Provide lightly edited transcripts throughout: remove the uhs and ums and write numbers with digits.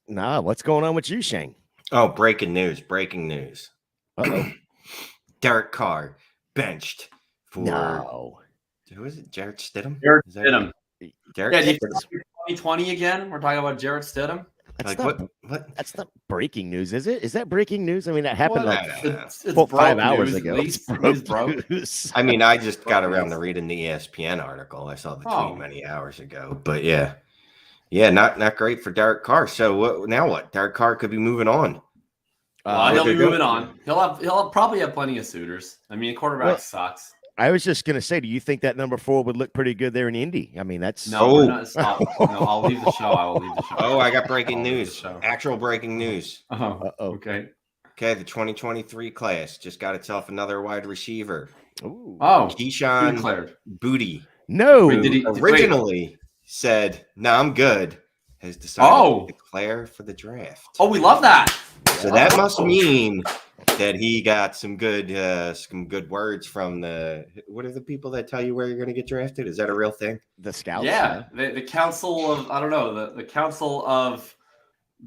Nah, what's going on with you, Shane? Oh, breaking news. Uh-oh. Derek Carr benched for No. who is it? Jarrett Stidham? Jarrett Is that Stidham. Jarrett Yeah, do you Stidham. think 2020 again? We're talking about Jarrett Stidham. That's Like not what? that's not breaking news, is it? Is that breaking news? I mean, that happened Well, like it's 5 broke hours news, ago. At least. It's It is broke. news. I mean, I just got around news. to reading the ESPN article. I saw the Oh. tweet many hours ago. But yeah, not great for Derek Carr. So now what? Derek Carr could be moving on. Well, he'll be moving on. He'll probably have plenty of suitors. I mean, quarterback sucks. I was just gonna say, do you think that number 4 would look pretty good there in Indy? I mean, that's we're not. Stop. No, I'll leave the show. I will leave the show. Oh, I got breaking news. Actual breaking news. Oh, okay. Okay, the 2023 class just got itself another wide receiver. Ooh. Oh, Keyshawn Booty. No, originally said, "No, I'm good." Has decided to declare for the draft. Oh, we love that. So that must mean that he got some good words from what are the people that tell you where you're going to get drafted? Is that a real thing? The scouts. Yeah, the council of I don't know the council of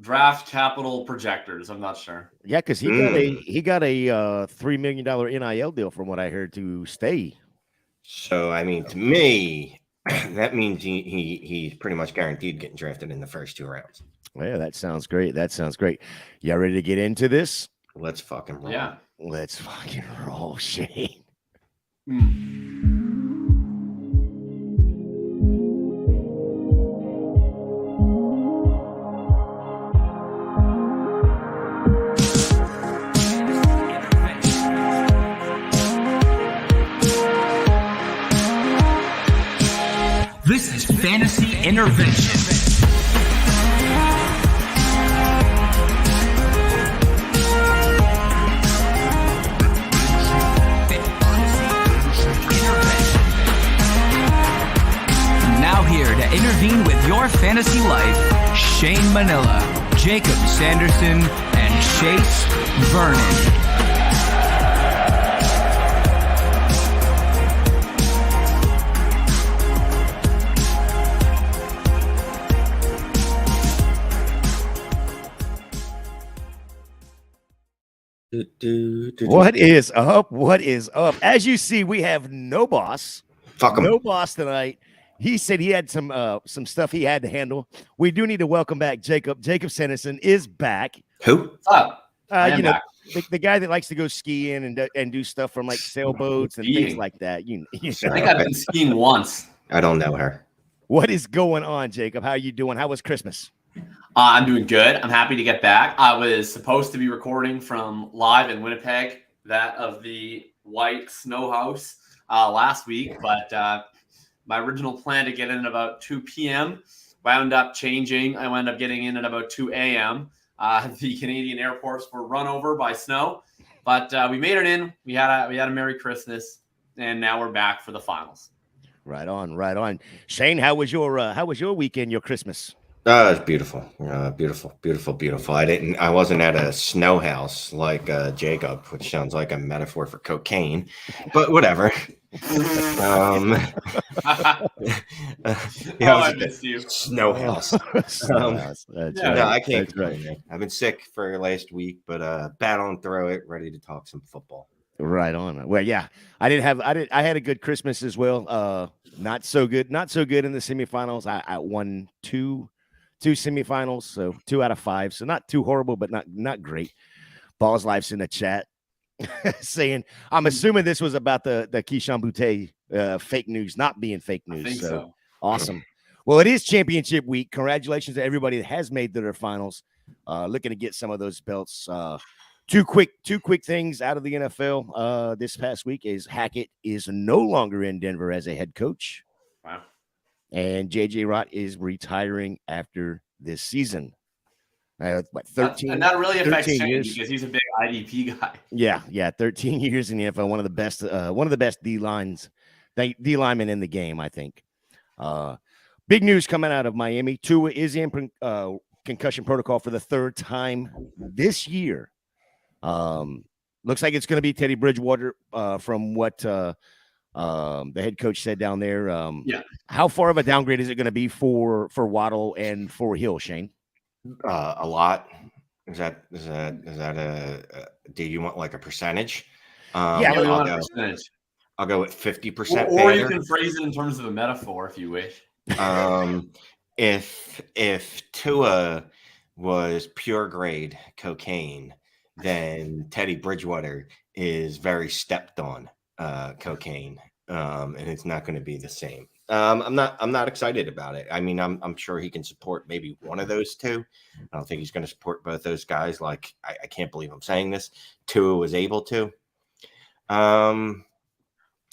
draft capital projectors. I'm not sure. Yeah, because he got a $3 million NIL deal from what I heard to stay. So I mean, to me, that means he's pretty much guaranteed getting drafted in the first 2 rounds. Yeah, that sounds great. Y'all ready to get into this? Let's fucking roll. Yeah. Let's fucking roll, Shane. This is Fantasy Intervention. Now here to intervene with your fantasy life, Shane Manila, Jacob Sanderson, and Chase Vernon. What is up? What is up? As you see, we have no boss. No boss tonight. He said he had some stuff he had to handle. We do need to welcome back Jacob. Jacob Sanderson is back. Who? What's up? The guy that likes to go skiing and do stuff from like sailboats and things like that. You I think I've been skiing once. I don't know her. What is going on, Jacob? How are you doing? How was Christmas? I'm doing good. I'm happy to get back. I was supposed to be recording from live in Winnipeg, that of the White Snow House last week, but my original plan to get in at about 2 p.m. wound up changing. I wound up getting in at about 2 a.m. The Canadian airports were run over by snow, but we made it in. We had a Merry Christmas, and now we're back for the finals. Right on. Shane, how was your weekend, your Christmas? It's beautiful. Beautiful. I wasn't at a snow house like Jacob, which sounds like a metaphor for cocaine, but whatever. I missed you. Snow house. No, I can't complain, man. I've been sick for last week, but battling through it, ready to talk some football. Right on. Well, yeah, I had a good Christmas as well. Not so good in the semifinals. I won two semifinals, so 2 out of 5. So not too horrible, but not great. Balls Life's in the chat saying, I'm assuming this was about the Keyshawn Boutte fake news not being fake news. I think so. Awesome. Well, it is championship week. Congratulations to everybody that has made their finals. Looking to get some of those belts. Two quick things out of the NFL this past week is Hackett is no longer in Denver as a head coach. Wow. And J.J. Watt is retiring after this season. 13 and that really affects Shane years. Because he's a big IDP guy. Yeah, 13 years in the NFL, one of the best D linemen in the game, I think. Big news coming out of Miami. Tua is in concussion protocol for the 3rd time this year. Looks like it's going to be Teddy Bridgewater from what the head coach said down there. How far of a downgrade is it going to be for Waddle and for Hill, Shane? A lot. Is that do you want like a percentage? Yeah, Yeah, we I'll want a go. percentage. I'll go with 50% Or you batter. can phrase it in terms of a metaphor if you wish. If Tua was pure grade cocaine, then Teddy Bridgewater is very stepped on cocaine, and it's not going to be the same. I'm not excited about it. I mean, I'm sure he can support maybe one of those two. I don't think he's going to support both those guys. Like I can't believe I'm saying this. Tua was able to.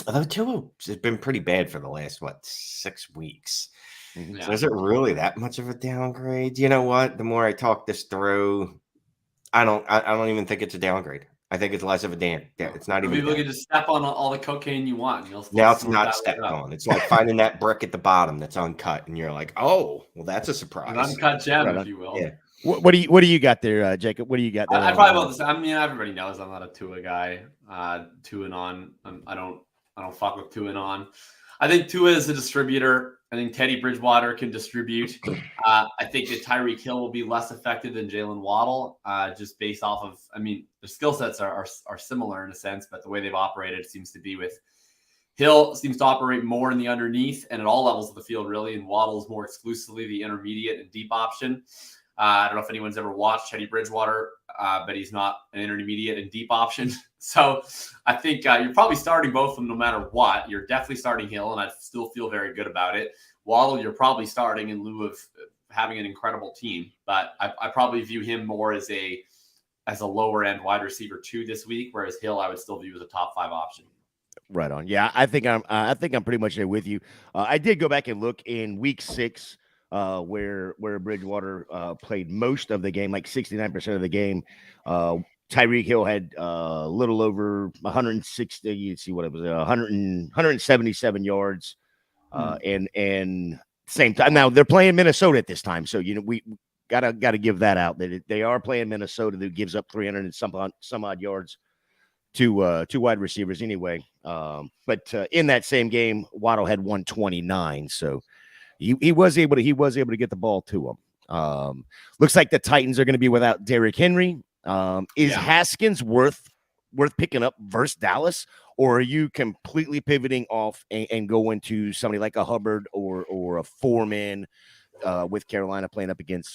Although Tua has been pretty bad for the last 6 weeks. Mhm. So is it really that much of a downgrade? You know what? The more I talk this through, I don't even think it's a downgrade. I think it's less of a it's not even. People can just step on all the cocaine you want. And you'll Now it's smooth not that stepped right up. on. It's like finding that brick at the bottom that's uncut, and you're like, oh, well, that's a An surprise. uncut gem, Right on. if you will. Yeah. What do you got there, Jacob? What do you got there? I probably about this. I mean, everybody knows I'm not a Tua guy. Two and on. I don't fuck with two and on. I think Tua is a distributor. I think Teddy Bridgewater can distribute. I think that Tyreek Hill will be less effective than Jalen Waddle, just based off of. I mean, the skill sets are similar in a sense, but the way they've operated seems to be with Hill seems to operate more in the underneath and at all levels of the field, really, and Waddle's more exclusively the intermediate and deep option. I don't know if anyone's ever watched Teddy Bridgewater, but he's not an intermediate and deep option. So I think you're probably starting both of them no matter what. You're definitely starting Hill, and I still feel very good about it. Waddle, you're probably starting in lieu of having an incredible team, but I probably view him more as a lower end wide receiver 2 this week, whereas Hill I would still view as a top 5 option. Right on. Yeah, I think I'm pretty much there with you. I did go back and look in week 6. Where Bridgewater played most of the game, like 69% of the game. Tyreek Hill had a little over 160. You see what it was, 177 yards, and same time. Now they're playing Minnesota at this time, so we gotta give that out. That they are playing Minnesota, that gives up 300 and some odd yards to two wide receivers anyway. But in that same game, Waddle had 129, so. He was able to get the ball to him. Looks like the Titans are going to be without Derrick Henry. Is Haskins worth picking up versus Dallas, or are you completely pivoting off and going to somebody like a Hubbard or a Foreman with Carolina playing up against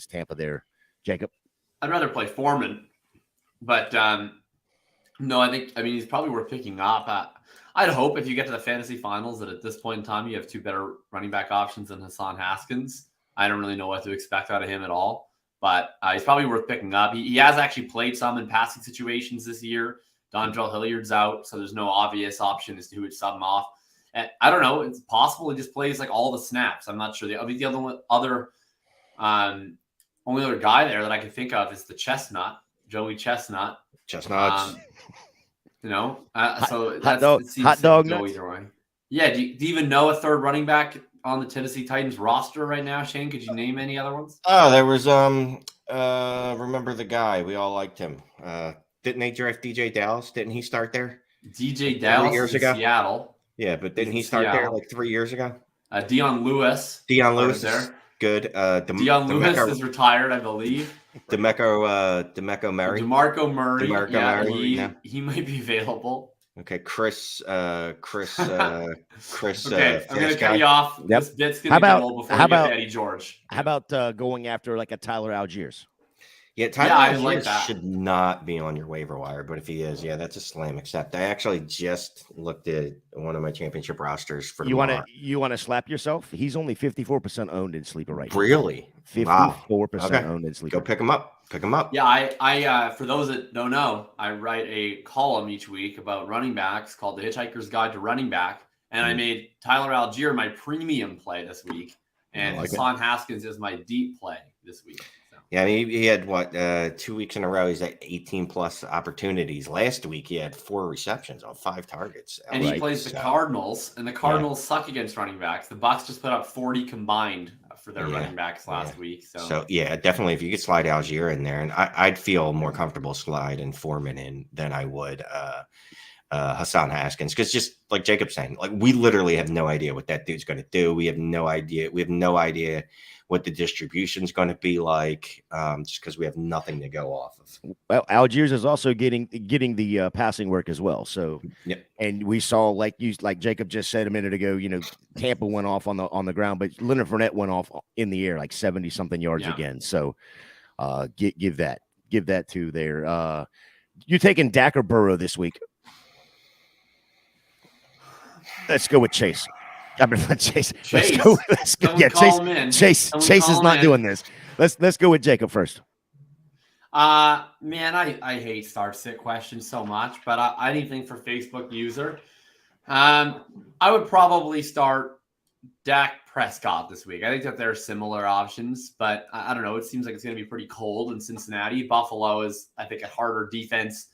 Tampa there, Jacob? I'd rather play Foreman, but no, I mean he's probably worth picking up. I'd hope if you get to the fantasy finals that at this point in time you have 2 better running back options than Hassan Haskins. I don't really know what to expect out of him at all, but he's probably worth picking up. He has actually played some in passing situations this year. Dontrell Hilliard's out, so there's no obvious option as to who would sub him off. And I don't know. It's possible he just plays like all the snaps. I'm not sure. The only other guy there that I can think of is the Chestnut, Joey Chestnut. Chestnuts. So hot dog go either way. Yeah. Do you even know a third running back on the Tennessee Titans roster right now, Shane? Could you name any other ones? Oh, there was remember the guy, we all liked him. Didn't they draft DJ Dallas? Didn't he start there? DJ Dallas years ago? Seattle. Yeah, but didn't he start there like 3 years ago? Dion Lewis. Dion Lewis there. Is good. Dion Lewis is retired, I believe. DeMeco Murray. DeMarco Murray. Yeah. He might be available. Okay, Chris. Okay, I'm gonna cut you off. Yep. This bit's gonna go before you get to Eddie George. How about going after like a Tyler Algiers? Yeah, Tyler I Algiers like that. should not be on your waiver wire, but if he is, that's a slam accept. I actually just looked at one of my championship rosters for you want to slap yourself. He's only 54% owned in sleeper right now. Really? 54% owned in sleeper. Go pick him up. Yeah, I for those that don't know, I write a column each week about running backs called The Hitchhiker's Guide to Running Back, and I made Tyler Algier my premium play this week, and Hassan Haskins is my deep play this week. So. Yeah, I mean, he had 2 weeks in a row. He's at 18 plus opportunities. Last week he had 4 receptions on 5 targets, and he plays the Cardinals, and the Cardinals suck against running backs. The Bucs just put up 40 combined for their running backs last week. So definitely, if you could slide Algier in there, and I'd feel more comfortable sliding Foreman in than I would Hassan Haskins, because just like Jacob's saying, like we literally have no idea what that dude's going to do. We have no idea. We have no idea what the distribution is going to be like, just because we have nothing to go off of. Well, Algiers is also getting the passing work as well. So, Yep. And we saw like Jacob just said a minute ago, Tampa went off on the ground, but Leonard Fournette went off in the air like 70 something yards again. So, give that to there. You taking Dak or Burrow this week? Let's go with Chase. I mean, Chase. Let's go. Yeah, Chase is not doing this. Let's go with Jacob first. Man, I hate start-sit questions so much, but anything for Facebook user. I would probably start Dak Prescott this week. I think that there are similar options, but I don't know. It seems like it's going to be pretty cold in Cincinnati. Buffalo is, I think, a harder defense,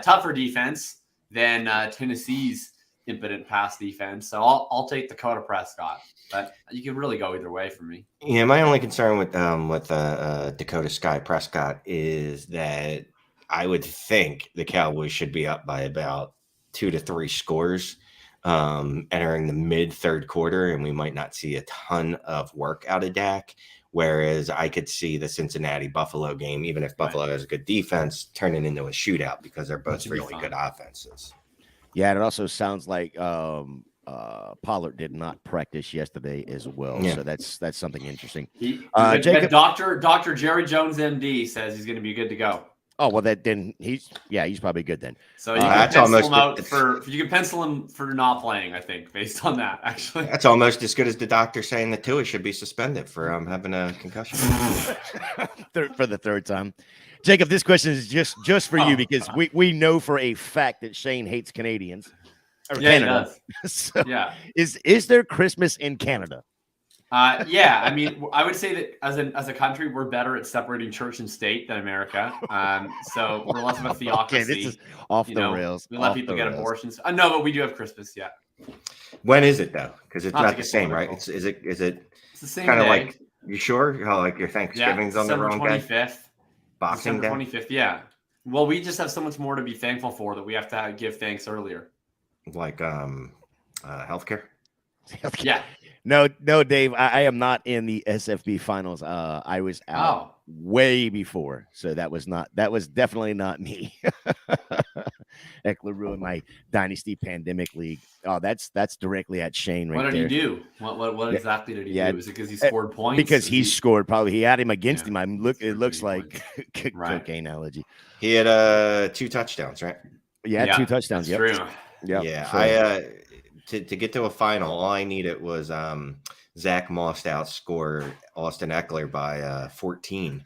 tougher defense than Tennessee's impotent pass defense. So I'll take Dakota Prescott, but you can really go either way for me. Yeah, my only concern with Dakota Sky Prescott is that I would think the Cowboys should be up by about 2 to 3 scores entering the mid third quarter, and we might not see a ton of work out of Dak. Whereas I could see the Cincinnati Buffalo game, even if Buffalo has a good defense, turning into a shootout because they're both really good offenses. Yeah, and it also sounds like Pollard did not practice yesterday as well. Yeah. So that's something interesting. Jacob, Dr. Jerry Jones, MD, says he's going to be good to go. Oh, well, he's probably good then. So you can pencil him out you can pencil him for not playing, I think, based on that, actually. That's almost as good as the doctor saying that Tua should be suspended for having a concussion. For the third time. Jacob, this question is just for you because we know for a fact that Shane hates Canadians. Canada. He does. So is there Christmas in Canada? Yeah, I mean, I would say that as a country, we're better at separating church and state than America. So we're less of a theocracy. Okay, this is off the rails. We let people get abortions. No, but we do have Christmas. Yeah. When is it though? Because it's not the same, right? Is it? It's the same kind of day. Like you sure? How like your Thanksgiving's on the wrong day? 25th. Boxing Day. 25th. Yeah. Well, we just have so much more to be thankful for that we have to give thanks earlier. Like healthcare. Yeah. No, Dave, I am not in the SFB finals. I was out way before, so that was definitely not me. Eckler ruined my Dynasty Pandemic League. Oh, that's directly at Shane right there. What did he do? What exactly did he do? Is it because he scored points? Because he scored. Probably he had him against him. It looks like cocaine allergy. He had 2 touchdowns, right? Yeah, 2 touchdowns. Yep. True. Yep. Yeah, so, to get to a final, all I needed was Zach Moss to outscore Austin Eckler by 14.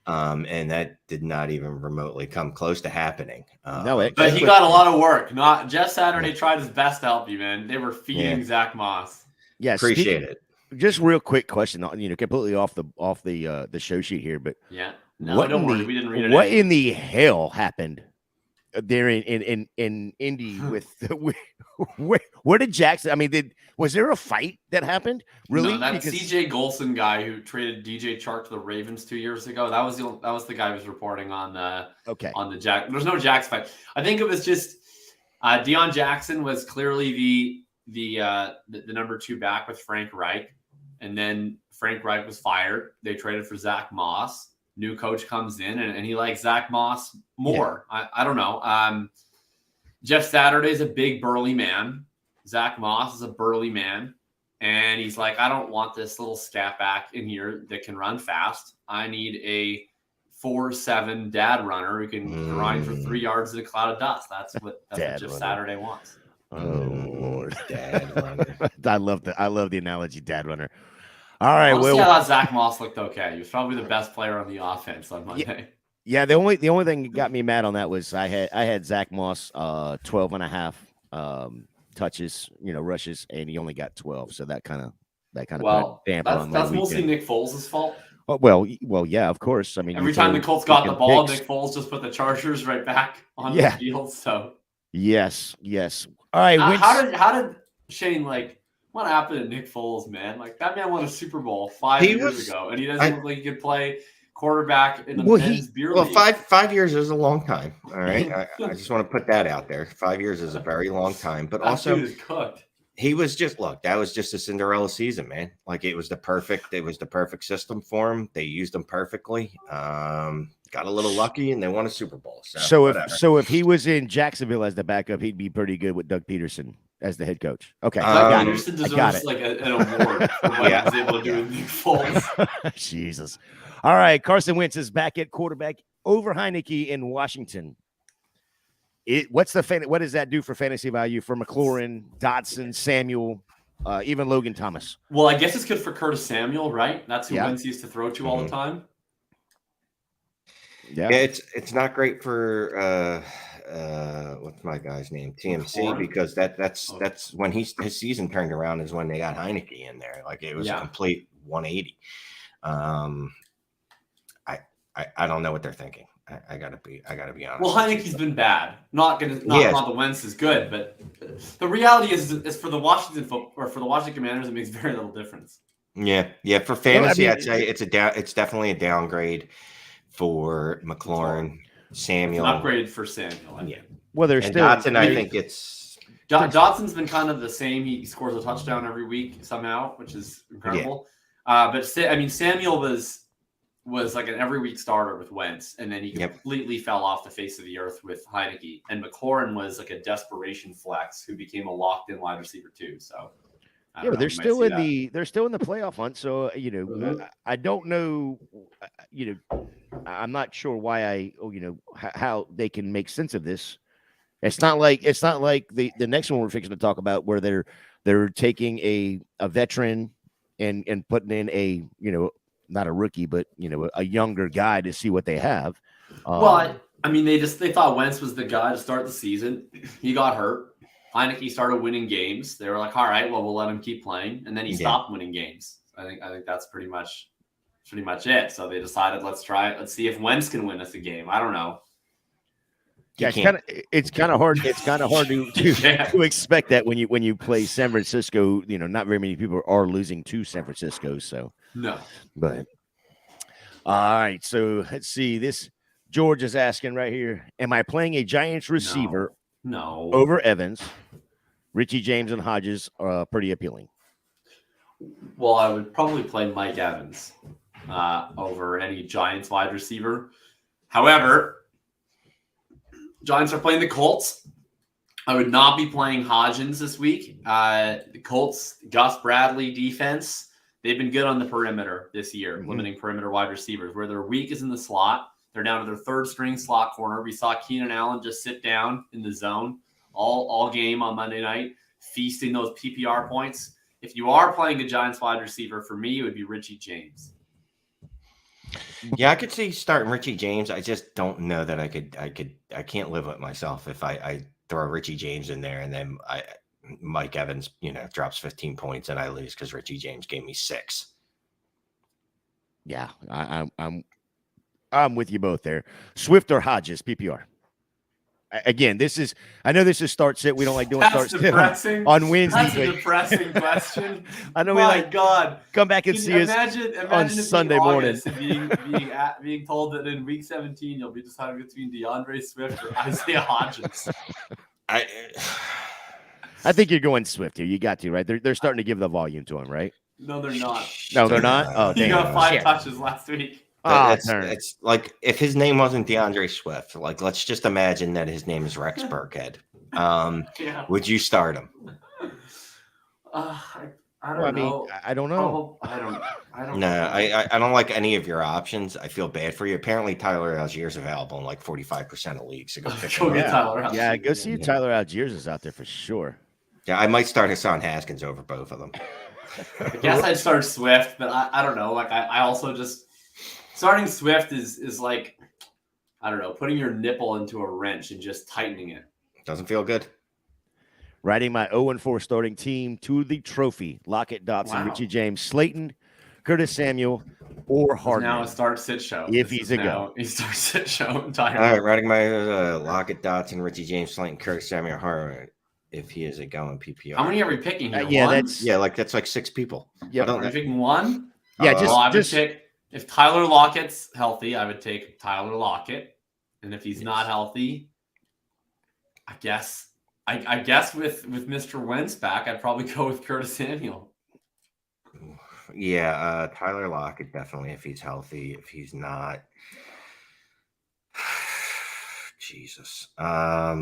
And that did not even remotely come close to happening. But he got a lot of work. Not Jeff Saturday tried his best to help you, man. They were feeding Zach Moss. Yeah, appreciate it. Just real quick question, completely off the show sheet here, but don't worry, we didn't read it. What in the hell happened there in Indy with where did Jackson? I mean, was there a fight that happened? Really? No, that CJ Golson guy who traded DJ Chark to the Ravens 2 years ago. That was the guy who was reporting on the Jack. There's no Jacks fight. I think it was just Deion Jackson was clearly the number 2 back with Frank Reich, and then Frank Reich was fired. They traded for Zach Moss. New coach comes in and he likes Zach Moss more. Yeah. I don't know. Jeff Saturday's a big burly man. Zach Moss is a burly man. And he's like, I don't want this little scat back in here that can run fast. I need a 4.7 dad runner who can grind for 3 yards in a cloud of dust. That's what Jeff Saturday wants. Oh Lord. Dad runner. I love the analogy, dad runner. All right. Honestly, I thought Zach Moss looked okay. He was probably the best player on the offense on Monday. Yeah. The only thing that got me mad on that was I had Zach Moss 12 and a half touches, rushes, and he only got 12. So that kind of damper on my that's mostly weekend. Nick Foles' fault. Oh, well, yeah, of course. I mean, every time the Colts got the ball, Nick Foles just put the Chargers right back on the field. So yes. All right. How did Shane what happened to Nick Foles, man? Like that man won a Super Bowl 5 years ago, and he doesn't look like he could play quarterback in the Well, men's beer Well, league. 5 years is a long time. All right, I just want to put that out there. 5 years is a very long time, but That also dude is cooked. he was just that was just a Cinderella season, man. Like it was the perfect system for him. They used him perfectly. Got a little lucky and they won a Super Bowl. So, if he was in Jacksonville as the backup, he'd be pretty good with Doug Peterson as the head coach. Okay, Doug Peterson I got deserves it. like an award for what he was able to do with Nick Foles. Jesus. All right, Carson Wentz is back at quarterback over Heineke in Washington. What does that do for fantasy value for McLaurin, Dotson, Samuel, even Logan Thomas? Well, I guess it's good for Curtis Samuel, right? That's who Yeah. Wentz used to throw to all the time. Yeah, it's not great for what's my guy's name? TMC, McLaurin? because that's when his season turned around is when they got Heineke in there. Like it was a complete 180. I don't know what they're thinking. I gotta be honest. Well, Heineke's been bad. Not the Wentz is good, but the reality is for the Washington Commanders, it makes very little difference. Yeah. For fantasy, Well, I mean, I'd say it's definitely a downgrade for McLaurin, Samuel. It's an upgrade for Samuel. Yeah. well, there's And still Dotson, I think it's Dotson's been kind of the same. He scores a touchdown every week somehow, which is incredible. But Samuel was like an every week starter with Wentz, and then he completely fell off the face of the earth with Heineke. And McLaurin was like a desperation flex who became a locked in wide receiver too. So but they're still in the playoff hunt. So I don't know. I'm not sure why how they can make sense of this. It's not like the next one we're fixing to talk about where they're taking a veteran and putting in a not a rookie, but a younger guy to see what they have. They thought Wentz was the guy to start the season. He got hurt. Heineke started winning games. They were like, all right, well, we'll let him keep playing. And then he stopped winning games. I think that's pretty much it. So they decided, let's see if Wentz can win us a game. I don't know. Yeah, it's kind of hard. It's kind of hard to expect that when you play San Francisco. Not very many people are losing to San Francisco. So no, but all right. So let's see. This George is asking right here: am I playing a Giants receiver? No. Over Evans, Richie James and Hodges are pretty appealing. Well, I would probably play Mike Evans over any Giants wide receiver. However, Giants are playing the Colts. I would not be playing Hodgins this week. The Colts, Gus Bradley defense, they've been good on the perimeter this year, limiting perimeter wide receivers. Where they're weak is in the slot. They're down to their third string slot corner. We saw Keenan Allen just sit down in the zone all game on Monday night, feasting those PPR points. If you are playing a Giants wide receiver, for me, it would be Richie James. Yeah, I could see starting Richie James. I just don't know that I can't live with myself if I throw Richie James in there and then Mike Evans, drops 15 points and I lose because Richie James gave me 6. Yeah, I'm with you both there. Swift or Hodges, PPR. Again, I know this is start sit. We don't like doing start sit on Wednesday. That's a depressing question. I know. God, come back and see us on Sunday morning. being told that in week 17 you'll be deciding between DeAndre Swift or Isaiah Hodgins. I think you're going Swift here. You got to, right? They're starting to give the volume to him, right? No, they're not. No, they're not. Oh, he got 5 touches last week. It's like if his name wasn't DeAndre Swift, like let's just imagine that his name is Rex Burkhead. Would you start him? I don't know. I don't know. I don't. No, I don't like any of your options. I feel bad for you. Apparently, Tyler Algier is available in like 45% of leagues. So go pick him up. Yeah, go see if Tyler Algier is out there for sure. Yeah, I might start Hassan Haskins over both of them. I guess I'd start Swift, but I don't know. Like I also just starting Swift is like, I don't know, putting your nipple into a wrench and just tightening it. Doesn't feel good. Riding my 0-4 starting team to the trophy. Lockett, Dotson, Richie James, Slayton, Curtis Samuel, or Hardman. Now a start-sit show. If he's a go. He start-sit show entirely. All right, riding my Lockett, Dotson, Richie James, Slayton, Curtis Samuel, Hardman. If he is a go in PPR. How many are we picking here? Yeah, one? that's like 6 people. Yeah, are we picking one? Yeah, if If Tyler Lockett's healthy, I would take Tyler Lockett. And if he's not healthy, I guess with Mr. Wentz back, I'd probably go with Curtis Samuel. Yeah, Tyler Lockett definitely if he's healthy. If he's not, Jesus. I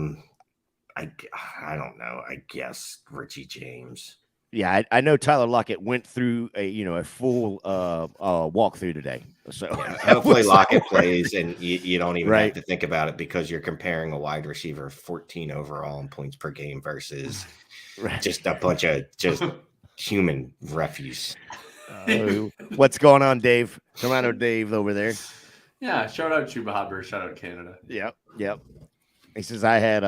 don't know. I guess Richie James. Yeah, I know Tyler Lockett went through a full walkthrough today. So yeah, hopefully Lockett plays, and you don't even Right. have to think about it because you're comparing a wide receiver 14 overall in points per game versus Right. just a bunch of just human refuse. What's going on, Dave? Toronto Dave over there. Yeah, shout out Chuba Hubbard, shout out Canada. Yep. He says I had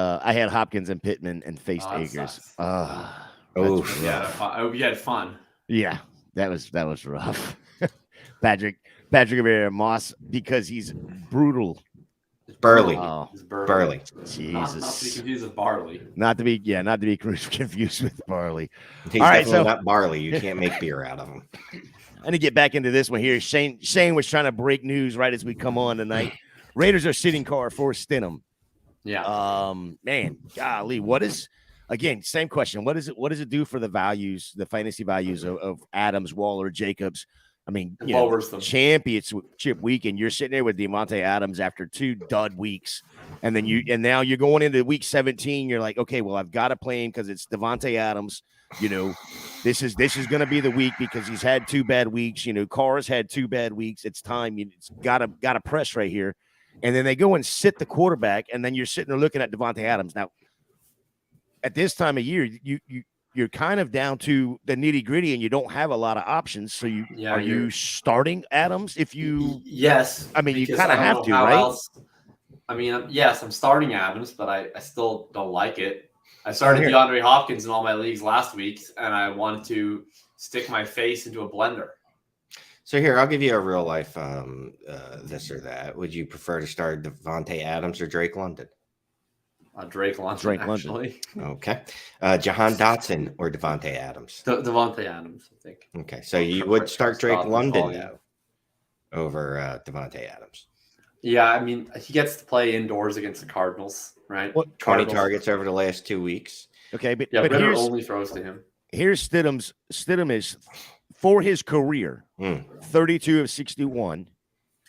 Hopkins and Pittman and faced that Akers. sucks. Oh, I hope you had fun. Yeah, that was rough. Patrick over Moss because he's brutal. Burley. Oh, It's Burley. Not to be Jesus. confused with Barley. Not to be confused with Barley. He's All right, definitely so- not barley. You can't make beer out of him. I need to get back into this one here. Shane was trying to break news right as we come on tonight. Raiders are sitting car for Stidham. Yeah. Man, golly, what is again? Same question. What does it do for the values, the fantasy values of Adams, Waller, Jacobs? I mean, It lowers them. championship week, and you're sitting there with Devontae Adams after 2 dud weeks, and now you're going into week 17. You're like, okay, well, I've got to play him because it's Devontae Adams. This is going to be the week because he's had 2 bad weeks. Carr's had 2 bad weeks. It's time. It's got to press right here. And then they go and sit the quarterback, and then you're sitting there looking at Devontae Adams. Now, at this time of year, you're kind of down to the nitty gritty, and you don't have a lot of options. So are you starting Adams? If you, yes, I mean, you because kind of I don't have to, know how right? else- I mean, yes, I'm starting Adams, but I still don't like it. I started Here. DeAndre Hopkins in all my leagues last week, and I wanted to stick my face into a blender. So here, I'll give you a real life this or that. Would you prefer to start Devontae Adams or Drake London? Drake London, Drake London. actually. Okay. Jahan Dotson or Devontae Adams? Devontae Adams, I think. Okay. So you would start Drake Stop the London volume. though over Devontae Adams. Yeah, I mean, he gets to play indoors against the Cardinals, right? What 20 Cardinals. targets over the last 2 weeks. Okay, but Yeah, but Ritter here's only throws to him. Stidham is for his career 32 of 61,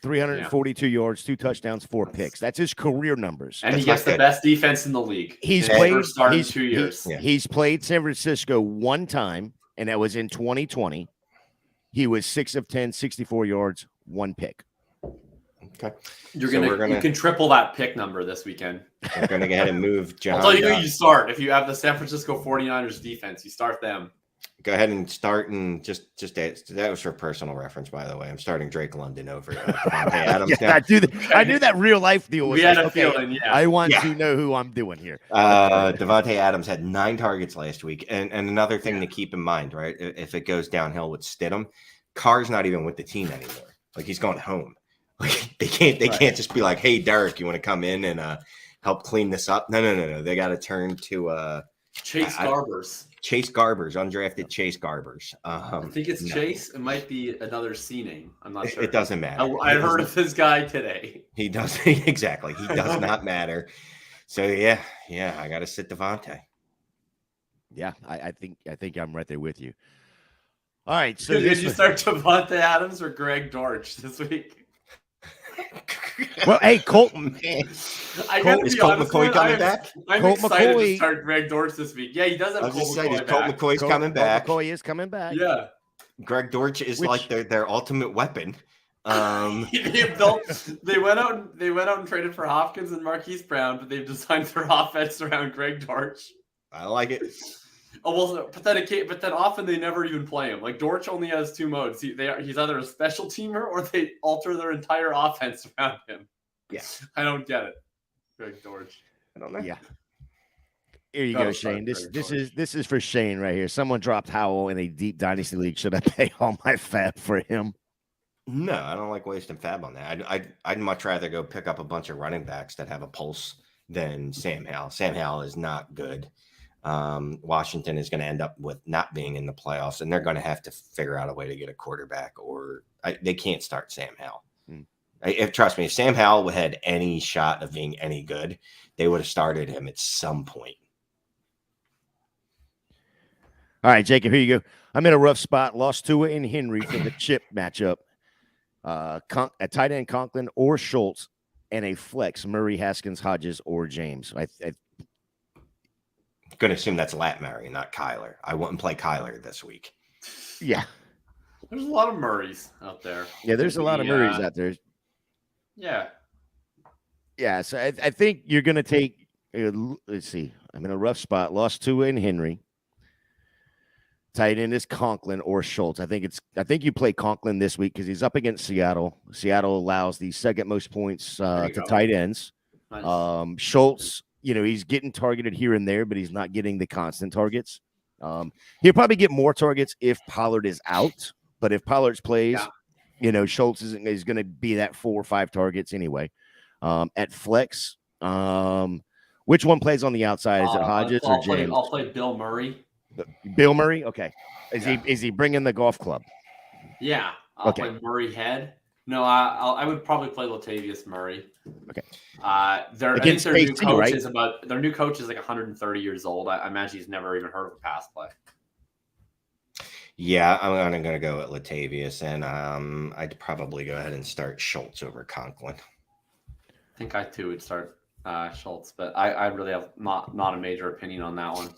342 yards, 2 touchdowns, 4 picks. That's his career numbers. And he That's gets the not good. best defense in the league. He's Never played started he's, 2 years. Yeah. He's played San Francisco 1 time, and that was in 2020. He was 6 of 10, 64 yards, 1 pick. Okay. You we're gonna can triple that pick number this weekend. we're gonna go ahead and move Jahan. I'll tell you who you start. If you have the San Francisco 49ers defense, you start them. Go ahead and start and just that was for personal reference, by the way. I'm starting Drake London over Devontae Adams Yeah, now. I knew that real life deal was We had like, a okay, feeling, yeah. I want Yeah. to know who I'm doing here. Devontae Adams had 9 targets last week. And another thing to keep in mind, right? If it goes downhill with Stidham, Carr's not even with the team anymore. Like he's going home. Like they can't just be like, hey, Derek, you want to come in and help clean this up? No. They got to turn to Chase Garbers. Chase Garbers, undrafted Chase Garbers. I think it's no. Chase. It might be another C name. I'm not sure. It doesn't matter. I heard of this guy today. He does exactly. He does not matter. So yeah, I got to sit Devontae. Yeah, I think I'm right there with you. All right, so Did you start Devontae Adams or Greg Dortch this week? well, hey, Colton. I gotta Is be Colt honest, McCoy man, coming back? I'm Colt excited McCoy- to start Greg Dortch this week. Yeah, he does have I was Colt just saying, McCoy Colt back. McCoy's coming back. McCoy is coming back. Yeah. Greg Dortch is Which- like their ultimate weapon. They went out and traded for Hopkins and Marquise Brown, but they've designed their offense around Greg Dortch. I like it. Oh well, but then often they never even play him. Like Dortch only has 2 modes. He's either a special teamer or they alter their entire offense around him. Yeah. I don't get it. Greg Dortch. I don't know. Yeah. Here you Gotta go, start Shane. Greg This is for Shane right here. Someone dropped Howell in a deep dynasty league. Should I pay all my fab for him? No, I don't like wasting fab on that. I'd much rather go pick up a bunch of running backs that have a pulse than Sam Howell. Sam Howell is not good. Washington is going to end up with not being in the playoffs, and they're going to have to figure out a way to get a quarterback, or they can't start Sam Howell. Trust me, if Sam Howell had any shot of being any good, they would have started him at some point. All right, Jacob, here you go. I'm in a rough spot. Lost Tua and Henry for the chip matchup. A tight end Conklin or Schultz, and a flex Murray, Haskins, Hodges, or James. I'm going to assume that's Lat Murray, not Kyler. I wouldn't play Kyler this week. Yeah. There's a lot of Murrays out there. Yeah, there's a lot of Murrays out there. Yeah. Yeah, so I think you're going to take let's see. I'm in a rough spot. Lost Tua and Henry. Tight end is Conklin or Schultz. I think you play Conklin this week because he's up against Seattle. Seattle allows the second most points to tight ends. Nice. Schultz, he's getting targeted here and there, but he's not getting the constant targets. He'll probably get more targets if Pollard is out, but if Pollard plays, Schultz is going to be that 4 or 5 targets anyway. At flex, which one plays on the outside? Is it Hodges or James? I'll play Bill Murray. Bill Murray? Okay. Is he bringing the golf club? Yeah. I'll play Murray head. No, I would probably play Latavius Murray. Okay. Their new coach is like 130 years old. I imagine he's never even heard of a pass play. Yeah, I'm going to go with Latavius, and I'd probably go ahead and start Schultz over Conklin. I think I too would start Schultz, but I really have not a major opinion on that one.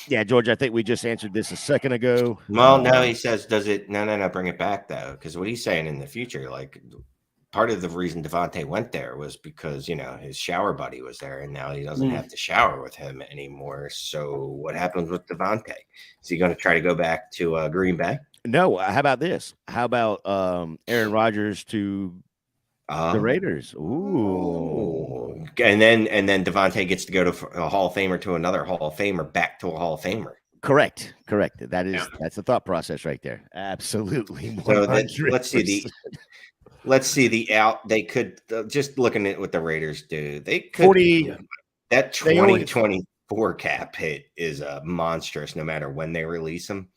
Yeah, George, I think we just answered this a second ago. Well, no, he says, does it? No, bring it back though, because what he's saying in the future, like part of the reason Devontae went there was because his shower buddy was there, and now he doesn't have to shower with him anymore. So what happens with Devontae? Is he going to try to go back to Green Bay? No. How about this? How about Aaron Rodgers to the Raiders? Ooh. And then Devontae gets to go to a Hall of Famer to another Hall of Famer, back to a Hall of Famer. Correct. That's the thought process right there. Absolutely. So let's see the out. They could just looking at what the Raiders do. They could 40. That 2024 cap hit is monstrous no matter when they release them,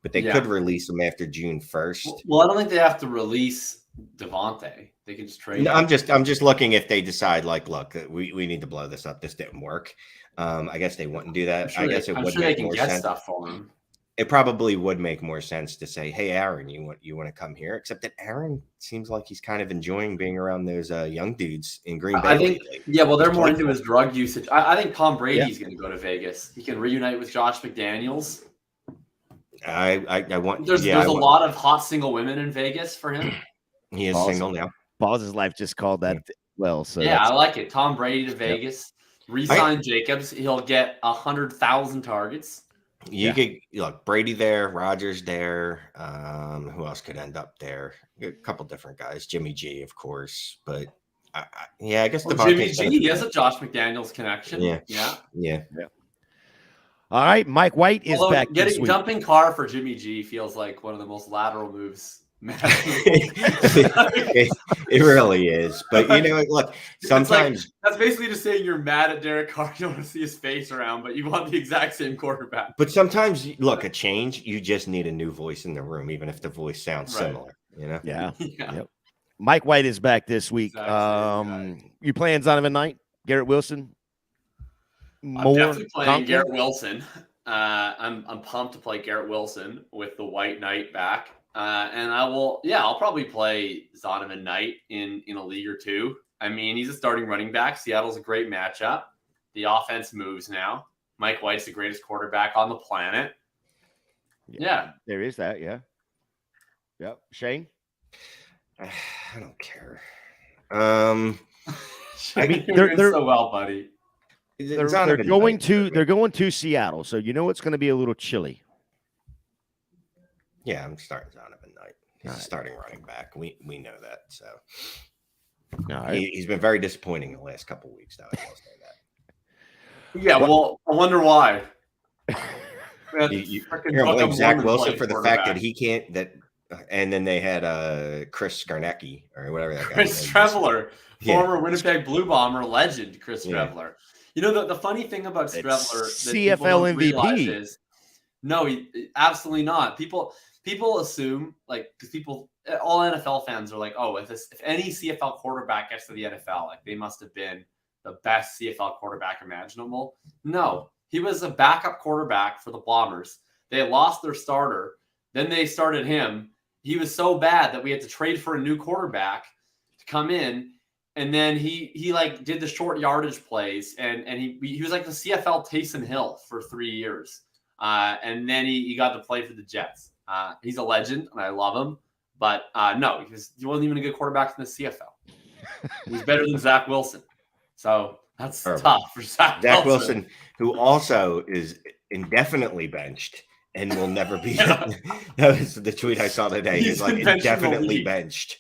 but they could release them after June 1st. Well, I don't think they have to release Devontae. They can just trade. No, I'm just looking if they decide look, we need to blow this up. This didn't work. I guess they wouldn't do that. I guess it would make more sense. Stuff for them. It probably would make more sense to say, "Hey, Aaron, you want to come here?" Except that Aaron seems like he's kind of enjoying being around those young dudes in Green Bay. I think, they're more into his drug usage. I think Tom Brady's going to go to Vegas. He can reunite with Josh McDaniels. I want. There's a lot of hot single women in Vegas for him. He is single now. Paul's life just called that well. So I like it. Tom Brady to Vegas. Resign Jacobs. He'll get 100,000 targets. You could look Brady there, Rodgers there. Who else could end up there? A couple different guys. Jimmy G, of course, but I guess Jimmy G. He has a Josh McDaniels connection. Yeah. All right, Mike White is back. Dumping Carr for Jimmy G feels like one of the most lateral moves. It really is, but look, sometimes that's basically just saying you're mad at Derek Carr. You don't want to see his face around, but you want the exact same quarterback. But sometimes, look, a change. You just need a new voice in the room, even if the voice sounds similar. Yeah. Yep. Mike White is back this week. You playing Zonovan Knight, Garrett Wilson? I'm definitely playing Garrett Wilson. I'm pumped to play Garrett Wilson with the White Knight back. And I'll probably play Zonovan Knight in a league or two. I mean, he's a starting running back. Seattle's a great matchup. The offense moves now. Mike White's the greatest quarterback on the planet. Yeah. There is that, yeah. Yep. Shane? I don't care. I mean, they're so well, buddy. They're going to Seattle, so it's going to be a little chilly. Yeah, I'm starting Zonovan Knight. He's a starting running back. We know that. So he's been very disappointing the last couple of weeks. Now I will say that. Yeah, well, I wonder why. You're going to blame Zach Wilson for the fact that he can't. And then they had Chris Skarnecki or whatever that guy. Chris Trevler, former Winnipeg Blue Bomber legend. Chris Trevler. You know, the funny thing about Streveler that people CFL don't realize MVP. is no, absolutely not. People assume like because all NFL fans are like, oh, if any CFL quarterback gets to the NFL, like they must have been the best CFL quarterback imaginable. No, he was a backup quarterback for the Bombers. They lost their starter. Then they started him. He was so bad that we had to trade for a new quarterback to come in. And then he like did the short yardage plays, and he was like the CFL Taysom Hill for 3 years. And then he got to play for the Jets. He's a legend, and I love him. But no, he wasn't even a good quarterback in the CFL. He's better than Zach Wilson. So that's tough for Zach Wilson, who also is indefinitely benched and will never be. That was the tweet I saw today. He's like indefinitely benched.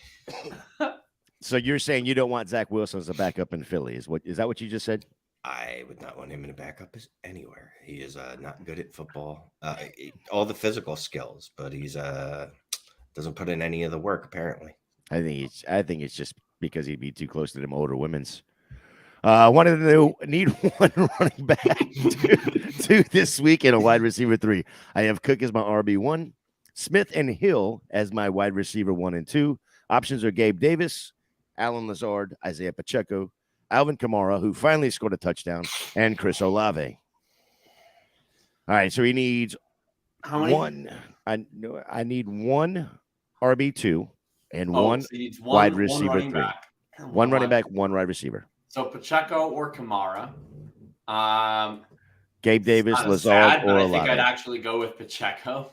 So you're saying you don't want Zach Wilson as a backup in Philly? Is that what you just said? I would not want him in a backup anywhere. He is not good at football. All the physical skills, but he's doesn't put in any of the work apparently. I think it's just because he'd be too close to them older women's. Wanted to need one running back to this week and a wide receiver 3. I have Cook as my RB1, Smith and Hill as my wide receiver 1 and 2. Options are Gabe Davis, Alan Lazard, Isaiah Pacheco, Alvin Kamara, who finally scored a touchdown, and Chris Olave. All right, so he needs one. I need one RB2 and one wide receiver 3. One running back, one wide receiver. So Pacheco or Kamara. Gabe Davis, Lazard, or Olave. I think I'd actually go with Pacheco.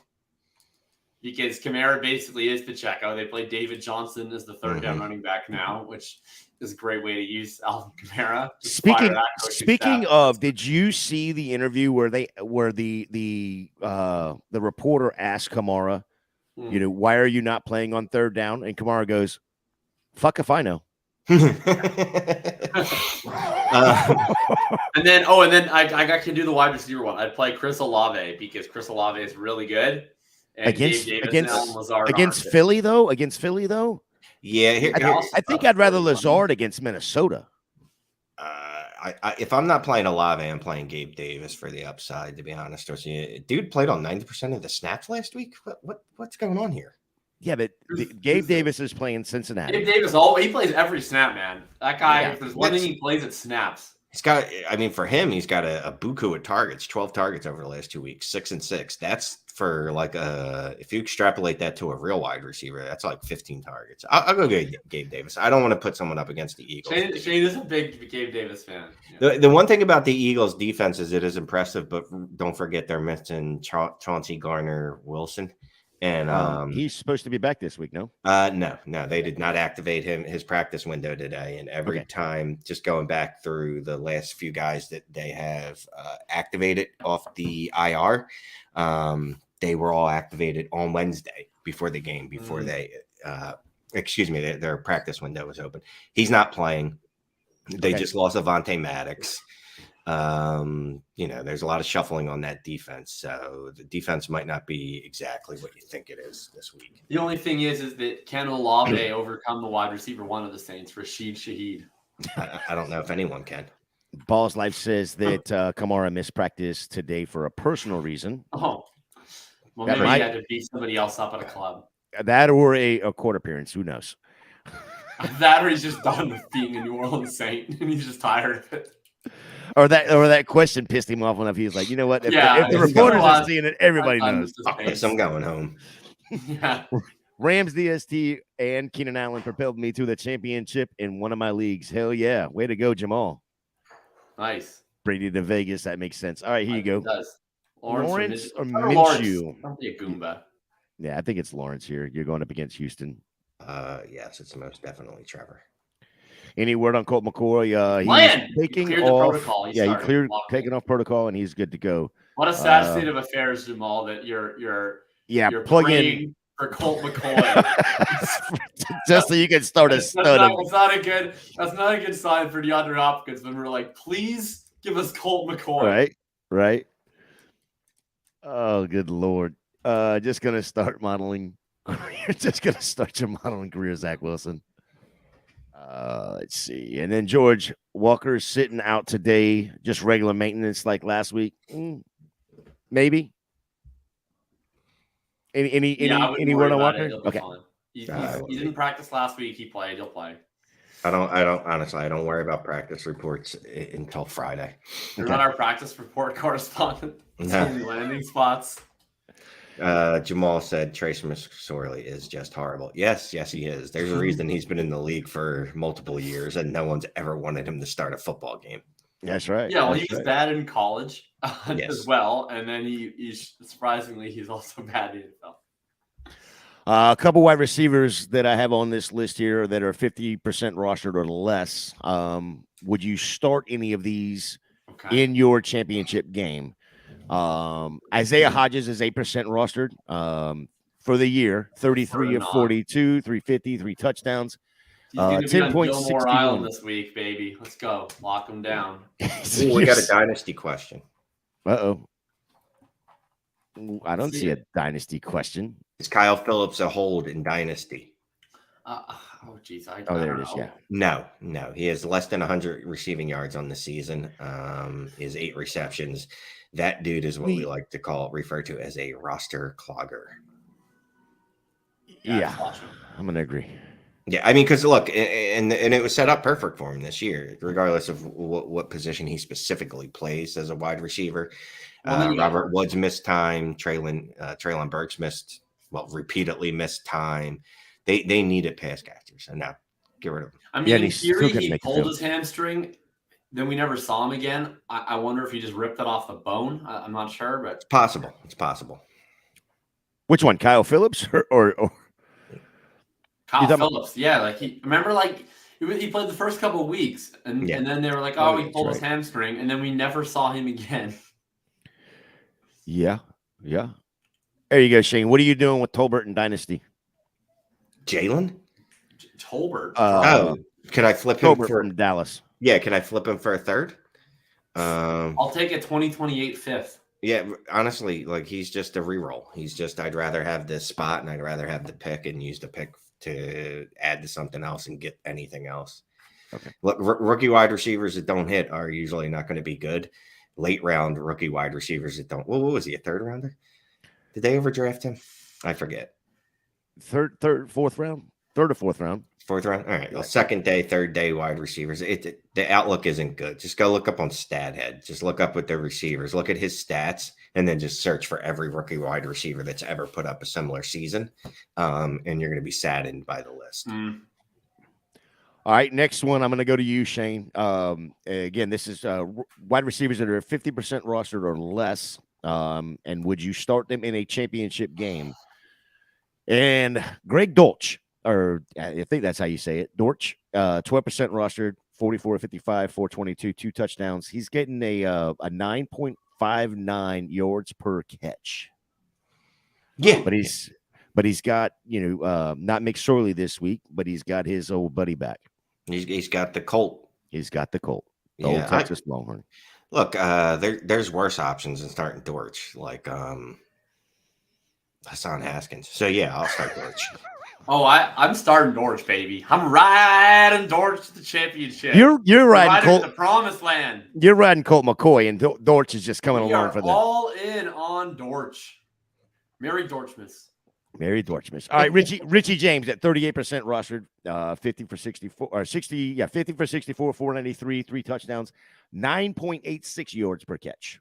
Because Kamara basically is Pacheco. They play David Johnson as the third down running back now, which is a great way to use Alvin Kamara. Speaking of, did you see the interview where the reporter asked Kamara, why are you not playing on third down? And Kamara goes, "Fuck if I know." And then I can do the wide receiver one. I'd play Chris Olave because Chris Olave is really good. And against Philly though. Yeah, I think I'd rather Lazard against Minnesota. If I'm not playing Olave, I'm playing Gabe Davis for the upside. To be honest with you, dude played on 90% of the snaps last week. What's going on here? Yeah, but Gabe Davis is playing Cincinnati. Gabe Davis, he plays every snap, man. That guy, if there's one thing he plays, it snaps. He's got, for him, he's got a buku of targets, 12 targets over the last 2 weeks, 6 and 6. That's for like if you extrapolate that to a real wide receiver, that's like 15 targets. I'll go get Gabe Davis. I don't want to put someone up against the Eagles. Shane is a big Gabe Davis fan. Yeah. The one thing about the Eagles defense is it is impressive, but don't forget they're missing Chauncey Gardner-Wilson. And he's supposed to be back this week, no? No, they did not activate his practice window today. And every time, just going back through the last few guys that they have activated off the IR, they were all activated on Wednesday before the game, before their practice window was open. He's not playing. They just lost Avonte Maddox. There's a lot of shuffling on that defense, so the defense might not be exactly what you think it is this week. The only thing is that can Olave overcome the wide receiver one of the Saints, Rashid Shaheed? I don't know if anyone can. Ball's Life says that Kamara missed practice today for a personal reason. Oh, well, maybe he had to beat somebody else up at a club. That or a court appearance. Who knows? That or he's just done with being a New Orleans Saint and he's just tired of it. Or that question pissed him off enough. He was like, you know what? If the reporters are seeing it, everybody knows. I'm going home. Yeah. Rams DST and Keenan Allen propelled me to the championship in one of my leagues. Hell yeah. Way to go, Jamal. Nice. Brady to Vegas. That makes sense. All right, here you go. It does. Lawrence or Minshew? Don't be a Goomba. Yeah, I think it's Lawrence here. You're going up against Houston. Yes, it's most definitely Trevor. Any word on Colt McCoy? He's taking off. He cleared taking off protocol, and he's good to go. What a sad state of affairs, Jamal. That you're plug-in for Colt McCoy, just so you can start a stud. That's not a good sign for DeAndre Hopkins when we're like, please give us Colt McCoy. Right. Oh, good Lord. Just gonna start modeling. Just gonna start your modeling career, Zach Wilson. Let's see. And then George Walker's sitting out today, just regular maintenance like last week. Maybe. Any word on Walker? He'll be Okay. fine. He didn't practice last week. He played. He'll play. I don't honestly. I don't worry about practice reports until Friday. You're not our practice report correspondent. No. Landing spots. Jamal said Trace McSorley is just horrible. Yes, he is. There's a reason he's been in the league for multiple years, and no one's ever wanted him to start a football game. That's right. Yeah, well, That's he was right. bad in college Yes. as well, and then he's surprisingly he's also bad in the NFL. A couple wide receivers that I have on this list here that are 50% rostered or less. Would you start any of these in your championship game? Isaiah Hodges is 8% rostered for the year, 33 of 42, 350, 3 touchdowns. He's going to be on 10.61. Gilmore Island this week, baby. Let's go. Lock him down. Ooh, we got a dynasty question. Uh-oh. I don't see a dynasty question. Is Kyle Phillips a hold in dynasty? Geez. There it is. Yeah. No. He has less than 100 receiving yards on the season. Is 8 receptions. That dude is what we like to refer to as a roster clogger. Yeah, I'm gonna agree. Yeah, I mean, because look, and it was set up perfect for him this year, regardless of what position he specifically plays as a wide receiver. Robert Woods missed time. Traylon Burks repeatedly missed time. They needed pass catchers, and now get rid of him. I mean, in theory, he pulled his hamstring. Then we never saw him again. I wonder if he just ripped it off the bone. I'm not sure, but it's possible. It's possible. Which one, Kyle Phillips or Kyle Phillips? Yeah, he played the first couple of weeks, and then they were like, "Oh, he pulled his hamstring," and then we never saw him again. Yeah. There you go, Shane. What are you doing with Tolbert and Dynasty? Jalen Tolbert. Can I flip him from Dallas? Yeah, can I flip him for a third? I'll take a 2028 fifth. Yeah, honestly, he's just a reroll. I'd rather have this spot, and I'd rather have the pick and use the pick to add to something else and get anything else. Okay. Look, rookie wide receivers that don't hit are usually not going to be good. Late round rookie wide receivers that don't. Well, what was he, a third rounder? Did they overdraft him? I forget. Third, fourth round? Third or fourth round? Fourth round. All right. Well, second day, third day wide receivers. The outlook isn't good. Just go look up on StatHead. Just look up with the receivers. Look at his stats, and then just search for every rookie wide receiver that's ever put up a similar season. And you're going to be saddened by the list. All right, next one. I'm going to go to you, Shane. Again, this is wide receivers that are 50% rostered or less. And would you start them in a championship game? And Greg Dortch, or I think that's how you say it, Dortch, 12% rostered, 44-55, 422, 2 touchdowns. He's getting a 9.59 yards per catch. Yeah, but he's got not McSorley this week, but he's got his old buddy back. He's got the Colt. He's got the Colt. The old Texas Longhorn. Look, there's worse options than starting Dortch, like Hassan Haskins. So yeah, I'll start Dortch. I'm starting Dortch, baby. I'm riding Dortch to the championship. You're riding Colt to the promised land. You're riding Colt McCoy, and Dortch is just coming along for that. All in on Dortch. Merry Dortchmas. Merry Dortchmas. All right, Richie James at 38% rostered, 50 for 64 or 60, 50 for 64, 493, 3 touchdowns, 9.86 yards per catch.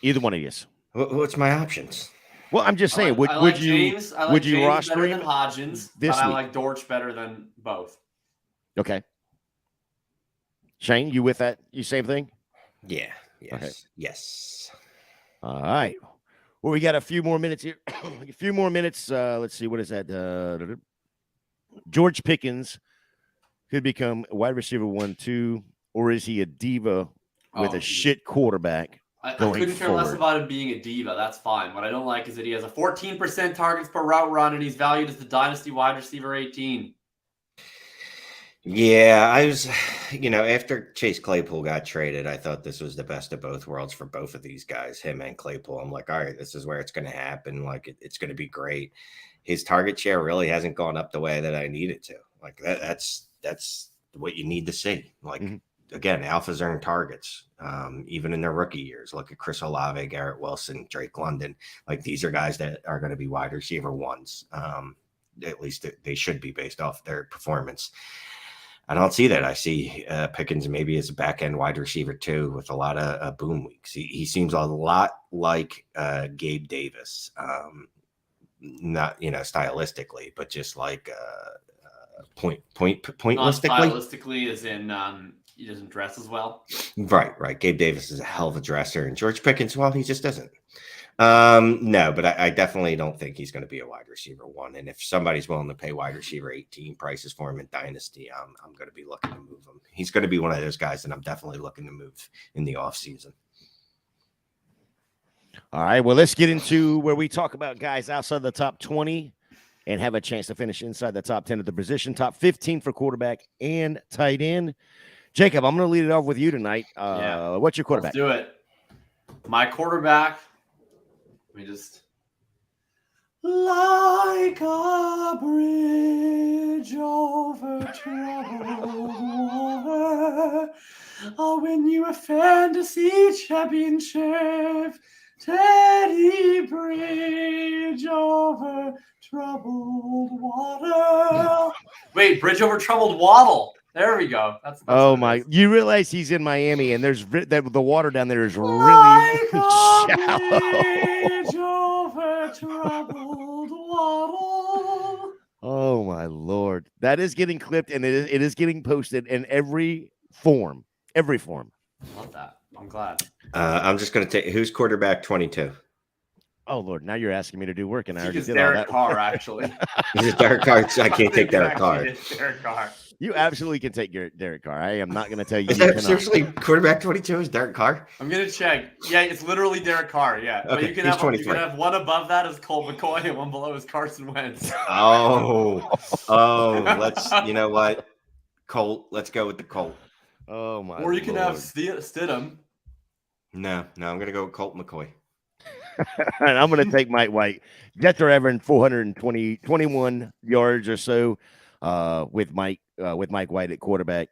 Either one of you. What's my options? Well, I'm just saying, would you roster better him than Hodgins, this but I week? like Dortch better than both. Okay. Shane, you with that? You same thing? Yeah. Yes. Okay. Yes. All right. Well, we got a few more minutes here. A few more minutes. Let's see. What is that? George Pickens could become wide receiver 1-2, or is he a diva with a shit quarterback? I couldn't care less about him being a diva. That's fine. What I don't like is that he has a 14% targets per route run, and he's valued as the dynasty wide receiver 18. Yeah, I was, after Chase Claypool got traded, I thought this was the best of both worlds for both of these guys, him and Claypool. I'm like, all right, this is where it's going to happen. Like, it's going to be great. His target share really hasn't gone up the way that I need it to. Like that's what you need to see. Like Mhm. again, alphas earn targets, even in their rookie years. Look at Chris Olave, Garrett Wilson, Drake London. Like these are guys that are going to be wide receiver ones. At least they should be based off their performance. I don't see that. I see Pickens maybe as a back end wide receiver too, with a lot of boom weeks. He seems a lot like Gabe Davis, not stylistically, but just like Not pointlessly. stylistically, as in he doesn't dress as well. Right. Gabe Davis is a hell of a dresser, and George Pickens, well, he just doesn't. No, but I definitely don't think he's going to be a wide receiver one. And if somebody's willing to pay wide receiver 18 prices for him in Dynasty, I'm going to be looking to move him. He's going to be one of those guys that I'm definitely looking to move in the offseason. All right, well, let's get into where we talk about guys outside the top 20 and have a chance to finish inside the top 10 of the position, top 15 for quarterback and tight end. Jacob, I'm going to lead it off with you tonight. What's your quarterback? Let's do it. My quarterback, let me just. Like a bridge over troubled water, I'll win you a fantasy championship. Teddy Bridge over troubled water. Wait, Bridge over troubled waddle. There we go. That's oh my! You realize he's in Miami, and there's the water down there is really shallow. Bridge over troubled waddle. Oh my Lord! That is getting clipped, and it is getting posted in every form. Every form. Love that. I'm glad. I'm just going to take who's quarterback 22. Oh Lord! Now you're asking me to do work, and I already did Derek all that. Carr, actually. Is it Derek Carr? I can't take Derek Carr. Derek Carr. You absolutely can take Derek Carr. I am not going to tell you. Is You that cannot. seriously quarterback 22 is Derek Carr? I'm gonna check. Yeah, it's literally Derek Carr. Yeah, but Okay, you can he's have 23. one above that is Colt McCoy, and one below is Carson Wentz. Oh, let's. You know what, Colt? Let's go with the Colt. Oh my! Or you can have Lord. Stidham. No, I'm going to go with Colt McCoy. And I'm going to take Mike White. Jethro Everett, 21 yards or so, with Mike White at quarterback,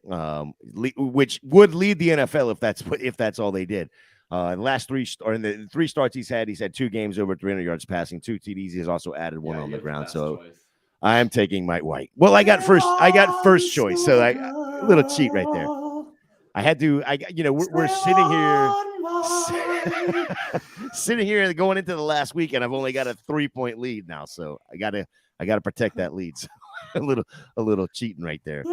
which would lead the NFL if that's all they did. In the three starts he's had 2 games over 300 yards passing, 2 TDs. He's also added one on the ground. So choice. I am taking Mike White. Well, I got first choice, so a little cheat right there. I had to. We're sitting here. Sitting here going into the last week, and I've only got a 3-point lead now, so I gotta protect that lead. So a little cheating right there.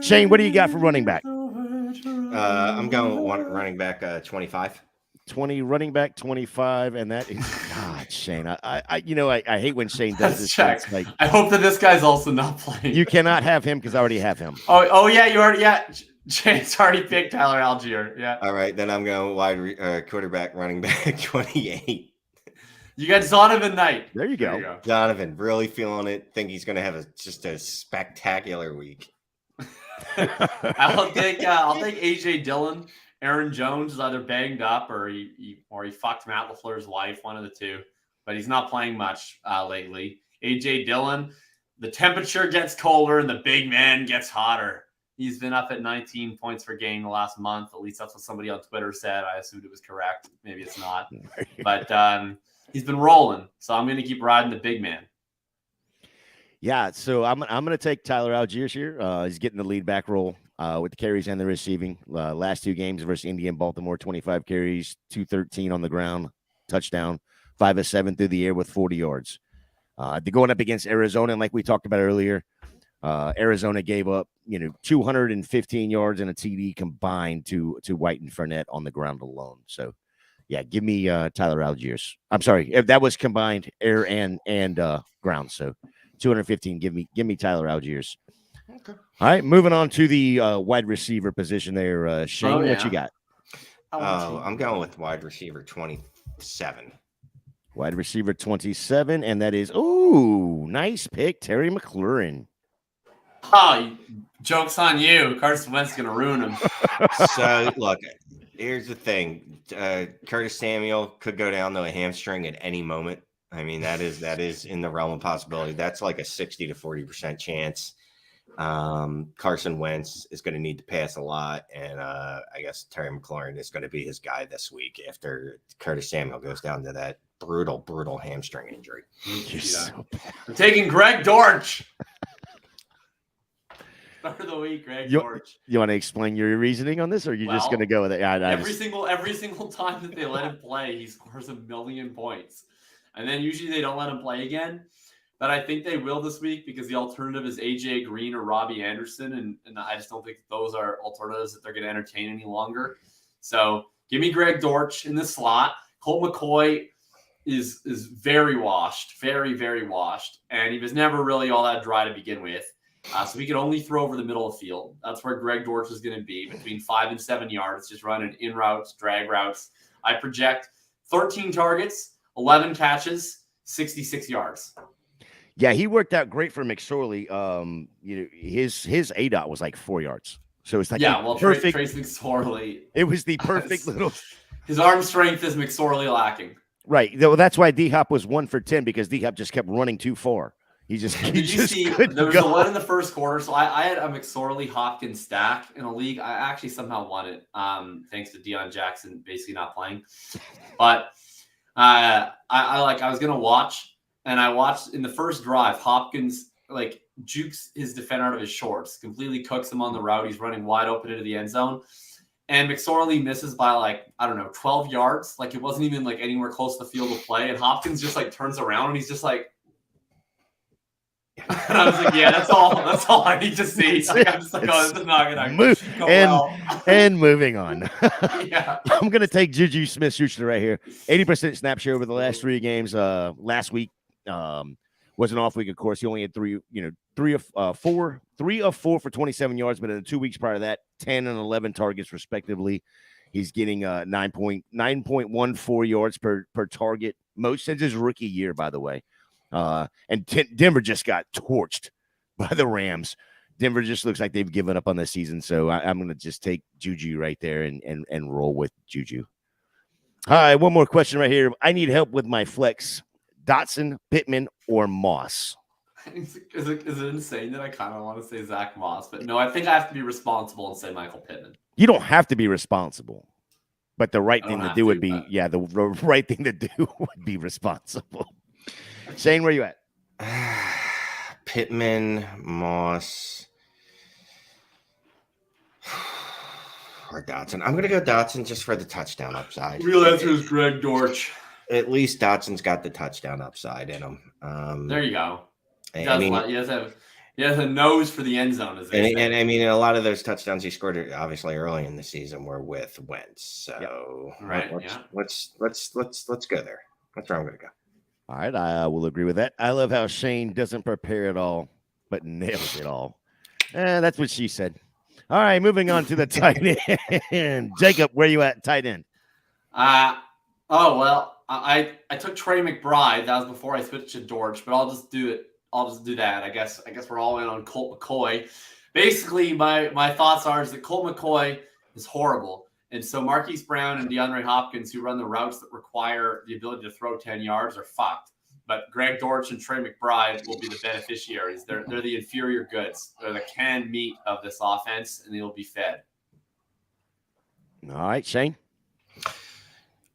Shane, what do you got for running back? I'm going with running back 25. 20 running back 25, and that is God, Shane. I hate when Shane does this. Check. Like, I hope that this guy's also not playing. you cannot have him because I already have him. Oh yeah, you already Shane's already picked Tyler Algier. Yeah. All right, then I'm going quarterback, running back 28. You got Zonovan Knight. There you go. Donovan, really feeling it. Think he's going to have just a spectacular week. I'll take AJ Dillon. Aaron Jones is either banged up or he fucked Matt LaFleur's wife, one of the two. But he's not playing much lately. AJ Dillon, the temperature gets colder and the big man gets hotter. He's been up at 19 points per game the last month. At least that's what somebody on Twitter said. I assumed it was correct. Maybe it's not. But he's been rolling. So I'm going to keep riding the big man. Yeah, so I'm going to take Tyler Algiers here. He's getting the lead back role with the carries and the receiving. Last 2 games versus Indy and Baltimore, 25 carries, 213 on the ground, touchdown, 5 of 7 through the air with 40 yards. They're going up against Arizona, and like we talked about earlier, Arizona gave up 215 yards and a TD combined to White and Fournette on the ground alone. So, yeah, give me Tyler Algiers. I'm sorry, if that was combined air and ground. So 215. Give me Tyler Algiers. Okay. All right, moving on to the wide receiver position there. Shane, what you got? I'm going with wide receiver 27. Wide receiver 27, and that is nice pick, Terry McLaurin. Oh, joke's on you. Carson Wentz is going to ruin him. So, look, here's the thing. Curtis Samuel could go down to a hamstring at any moment. I mean, that is in the realm of possibility. That's like a 60 to 40% chance. Carson Wentz is going to need to pass a lot, and I guess Terry McLaurin is going to be his guy this week after Curtis Samuel goes down to that brutal hamstring injury. You're so bad. I'm taking Greg Dortch. Start of the week, Greg Dortch. You want to explain your reasoning on this, or are you just going to go with it? Every single time that they let him play, he scores 1 million points, and then usually they don't let him play again. But I think they will this week because the alternative is AJ Green or Robbie Anderson, and I just don't think those are alternatives that they're going to entertain any longer. So give me Greg Dortch in the slot. Colt McCoy is very washed, very washed, and he was never really all that dry to begin with. So he can only throw over the middle of the field. That's where Greg Dortch is going to be, between 5 and 7 yards, just running in routes, drag routes. I project 13 targets, 11 catches, 66 yards. Yeah, he worked out great for McSorley. His ADOT was like 4 yards. So it's like perfect. Trace McSorley. It was the perfect little. His arm strength is McSorley lacking. Right. Well, that's why D-Hop was 1 for 10, because D-Hop just kept running too far. Did you see there was the one in the first quarter? So I had a McSorley Hopkins stack in a league. I actually somehow won it, thanks to Deion Jackson basically not playing. But I was gonna watch, and I watched in the first drive. Hopkins like jukes his defender out of his shorts, completely cooks him on the route. He's running wide open into the end zone, and McSorley misses by 12 yards. Like it wasn't even anywhere close to the field of play, and Hopkins just turns around and he's just like. And I was like, yeah, that's all I need to see. I'm just like, this is not gonna go well. And moving on. Yeah. I'm gonna take Juju Smith-Schuster right here. 80% snap share over the last 3 games. Last week was an off week, of course. He only had 3 of 4 for 27 yards, but in the 2 weeks prior to that, 10 and 11 targets respectively. He's getting 9.14 yards per target, most since his rookie year, by the way. And Denver just got torched by the Rams. Denver just looks like they've given up on the season. So I'm going to just take Juju right there and roll with Juju. All right, one more question right here. I need help with my flex. Dotson, Pittman, or Moss? Is it insane that I kind of want to say Zach Moss? But no, I think I have to be responsible and say Michael Pittman. You don't have to be responsible. But the right thing to do would be, the right thing to do would be responsible. Shane, where you at? Pittman, Moss, or Dotson. I'm going to go Dotson just for the touchdown upside. Real answer is Greg Dortch. At least Dotson's got the touchdown upside in him. There you go. He has a nose for the end zone. And I mean, a lot of those touchdowns he scored obviously early in the season were with Wentz. So let's go there. That's where I'm going to go. All right, I will agree with that. I love how Shane doesn't prepare at all, but nails it all. That's what she said. All right, moving on to the tight end. Jacob, where you at, tight end? I took Trey McBride. That was before I switched to Dortch, but I'll just do it. I'll just do that. I guess we're all in on Colt McCoy. Basically, my thoughts are that Colt McCoy is horrible. And so Marquise Brown and DeAndre Hopkins, who run the routes that require the ability to throw 10 yards, are fucked. But Greg Dortch and Trey McBride will be the beneficiaries. They're the inferior goods. They're the canned meat of this offense, and they'll be fed. All right, Shane.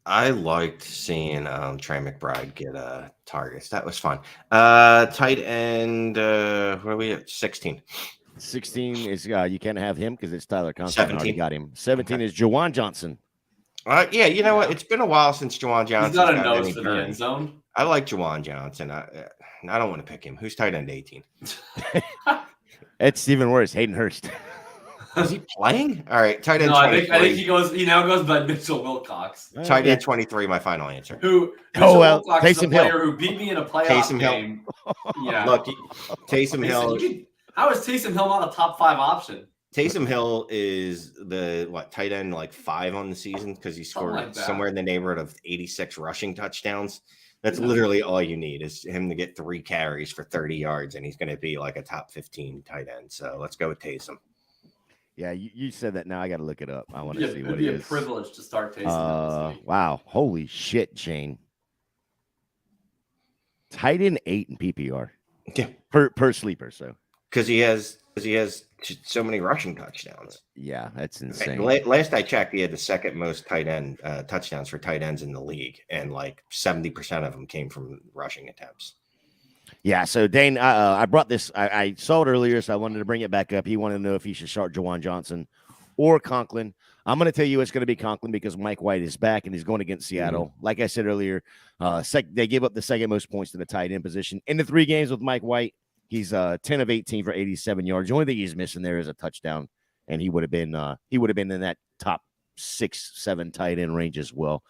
I liked seeing Trey McBride get targets. That was fun. Tight end, where are we at? 16. 16 is you can't have him because it's Tyler Constantine. 17. Already got him. 17 is Juwan Johnson. Yeah, you know what? It's been a while since Juwan Johnson. He's got a nose for the end zone. I like Juwan Johnson. I don't want to pick him. Who's tight end 18? It's even worse. Hayden Hurst. Is he playing? All right, tight end. No, I think he now goes by Mitchell Wilcox. Tight end 23. My final answer. Wilcox is a player who beat me in a playoff game. Yeah. Look, Taysom Hill. How is Taysom Hill not a top 5 option? Taysom Hill is the tight end 5 on the season because he scored somewhere in the neighborhood of 86 rushing touchdowns. That's literally all you need is him to get 3 carries for 30 yards, and he's going to be a top 15 tight end. So let's go with Taysom. Yeah, you said that. Now I got to look it up. I want to see what it is. It'd be a privilege to start Taysom this week. Wow. Holy shit, Shane. Tight end 8 in PPR. Yeah. Per sleeper, so. Because he has he has so many rushing touchdowns. Yeah, that's insane. Last I checked, he had the second most tight end touchdowns for tight ends in the league, and like 70% of them came from rushing attempts. Yeah, so Dane, I brought this. I saw it earlier, so I wanted to bring it back up. He wanted to know if he should start Jawan Johnson or Conklin. I'm going to tell you it's going to be Conklin because Mike White is back and he's going against Seattle. Mm-hmm. Like I said earlier, they gave up the second most points to the tight end position. In the 3 games with Mike White, he's 10 of 18 for 87 yards. The only thing he's missing there is a touchdown, and he would have been in that top 6-7 tight end range as well.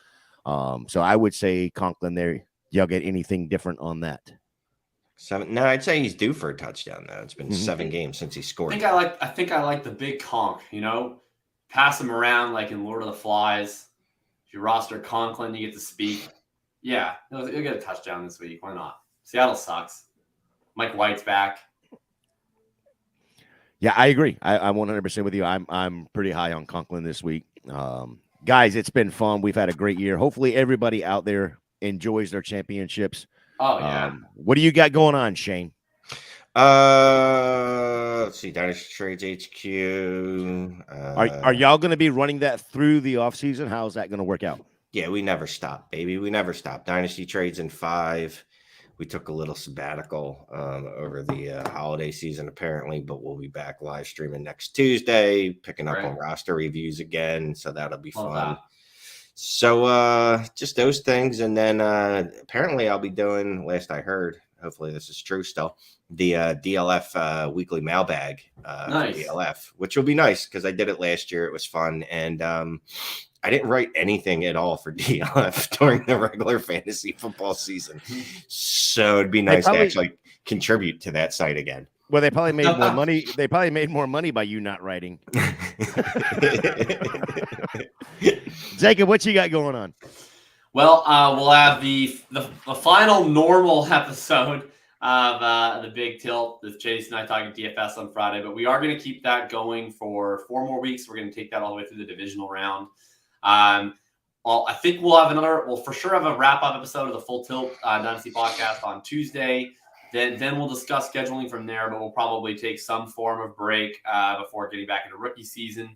So I would say Conklin there. Y'all get anything different on that? 7. No, I'd say he's due for a touchdown though. It's been 7 games since he scored. I think I like the big conk, pass him around like in Lord of the Flies. If you roster Conklin, you get to speak. Yeah, he'll get a touchdown this week. Why not? Seattle sucks. Mike White's back. Yeah, I agree. I'm 100% with you. I'm pretty high on Conklin this week. Guys, it's been fun. We've had a great year. Hopefully everybody out there enjoys their championships. Oh, yeah. What do you got going on, Shane? Let's see. Dynasty Trades HQ. Are y'all going to be running that through the offseason? How's that going to work out? Yeah, we never stop, baby. We never stop. Dynasty Trades in 5. We took a little sabbatical over the holiday season, apparently, but we'll be back live streaming next Tuesday, picking up on roster reviews again. So that'll be fun. So just those things. And then apparently I'll be doing, last I heard, hopefully this is true still, the DLF weekly mailbag nice. DLF, which will be nice because I did it last year. It was fun. And I didn't write anything at all for DLF during the regular fantasy football season. So it'd be nice to actually contribute to that site again. Well, they probably made more money. They probably made more money by you not writing. Jacob, what you got going on? Well, we'll have the final normal episode of the Big Tilt with Chase and I talking DFS on Friday, but we are going to keep that going for 4 more weeks. We're going to take that all the way through the divisional round. I think we'll for sure have a wrap-up episode of the Full Tilt Dynasty podcast on Tuesday. Then we'll discuss scheduling from there, but we'll probably take some form of break before getting back into rookie season.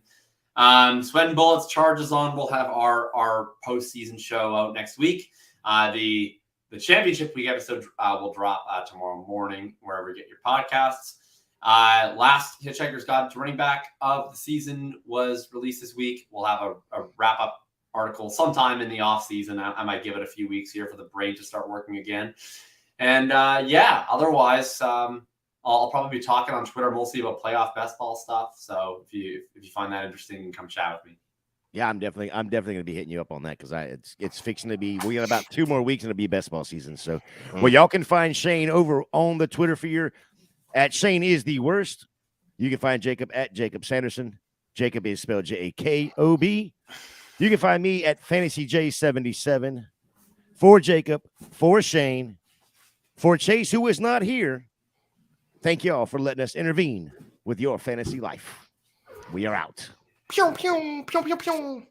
Sweat and Bullets charges on. We'll have our postseason show out next week. The championship week episode will drop tomorrow morning, wherever you get your podcasts. Last Hitchhiker's Guide to Running Back of the season was released this week. We'll have a wrap-up article sometime in the off-season. I might give it a few weeks here for the brain to start working again. And otherwise, I'll probably be talking on Twitter mostly about playoff best ball stuff. So if you find that interesting, come chat with me. Yeah, I'm definitely going to be hitting you up on that because it's fixing to be. We got about 2 more weeks and it'll be best ball season. So, well, y'all can find Shane over on the Twitter feed at Shane is the worst. You can find Jacob at Jakob Sanderson. Jacob is spelled Jakob. You can find me at FantasyJ77. For Jacob, for Shane, for Chase, who is not here. Thank y'all for letting us intervene with your fantasy life. We are out. Pew, pew, pew, pew, pew.